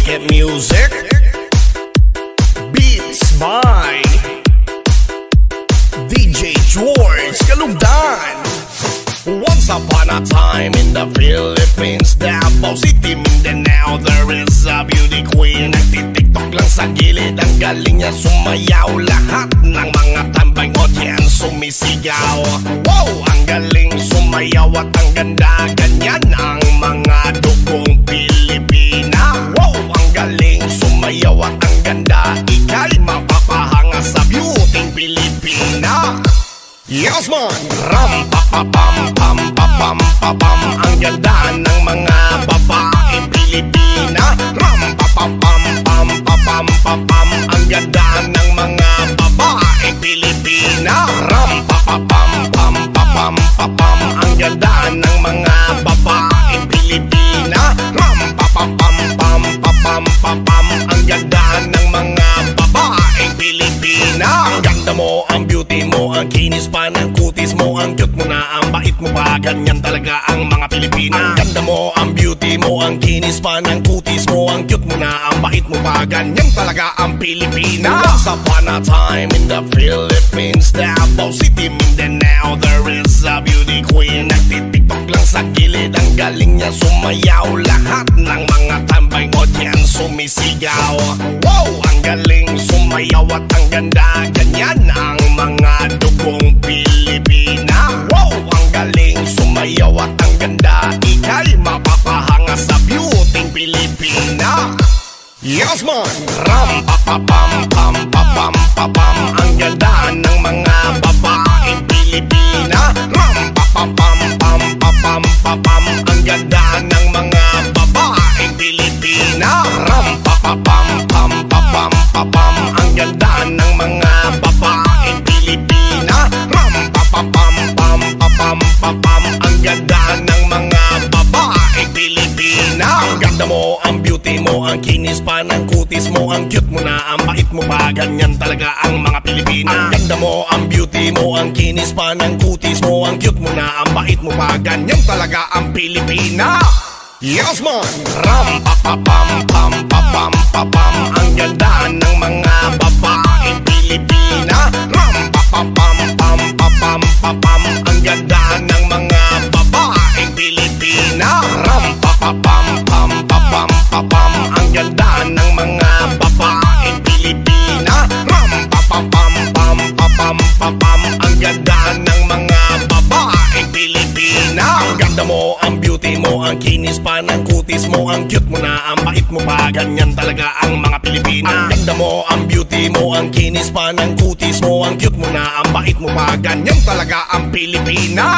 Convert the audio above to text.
Hit music, beats by DJ George Kalugdan. Once upon a time in the Philippines, Davao City, Mindanao, there is a beauty queen. Nagtitiktok lang sa gilid, ang galing niya sumayaw. Lahat ng mga tambay audience sumisigaw. Wow, ang galing sumayaw at ang ganda. Ganyan ang mga dugong Pilipina. Wow, ang galing sumayaw at ang ganda. Ika'y mapapahanga sa beauty Pilipina. Yes man! Ram pa pa pam pam pa pam pa pam. Ang ganda ng mga babaeng Pilipina. Ram pa pa pam pam pa pam pa pam. Ang ganda ng mga babaeng Pilipina. Ram pa pa pam pam pa pam pa pam. Ang ganda ng mga babaeng Pilipina. Ram pa pa pam pam pa pam pa pam. Ang ganda ng mga babaeng Pilipina. Ang ganda mo, ang beauty mo, ang kinis pa ng kutis mo, ang cute mo na, ang bait mo pa. Ganyan talaga ang mga Pilipina. Ang ganda mo, ang beauty mo, ang kinis pa ng kutis mo, ang cute mo na, ang bait mo pa. Ganyan talaga ang Pilipina. Once upon a time in the Philippines, Davao City, Mindanao, there is a beauty queen. Nagtitiktok lang sa gilid, ang galing niya sumayaw. Lahat ng mga tambay audience sumisigaw. Wow, ang galing sumayaw at ang ganda. Ganyan ang mga dugong Pilipina. Wow, ang galing sumayaw at ang ganda. Ika'y mapapahanga sa beauty Pilipina. Yes man! Ram pa pa pam pam pa pam pa pam. Ang ganda ng mga babaeng Pilipina. Ram pa pa pam pam pa pam pa pam. Ang ganda ng mga babaeng Pilipina. Ram pa pa pam pam pa pam pa pam. Ang ganda ng mga babaeng Pilipina. Ram pa pa pam pam pa pam pa pam. Ang ganda ng mga babaeng Pilipina. Ang ganda mo, ang beauty mo, ang kinis pa ng kutis mo, ang cute mo na, ang bait mo pa. Ganyan talaga ang mga Pilipina. Ang ganda mo, ang beauty mo, ang kinis pa ng kutis mo, ang cute mo na, ang bait mo pa. Ganyan talaga ang Pilipina. Yes man! Ram pa pa pam pam pa pam pa pam. Ang ganda ng mga babaeng Pilipina. Ram pa pa pam pam pa pam pa pam. Ang ganda ng mga babaeng Pilipina. Ram pa pa pam pam pa pam pa pam. Ang ganda ng mga babaeng Pilipina. Ram pa pa pam pam pa pam pa pam. Ang ganda ng mga babaeng Pilipina. Ang ganda mo, ang beauty mo, ang kinis pa ng kutis mo, ang cute mo na, ang bait mo pa. Ganyan talaga ang mga Pilipina. Ang ganda mo, ang beauty mo, ang kinis pa ng kutis mo, ang cute mo na, ang bait mo pa. Ganyan talaga ang Pilipina.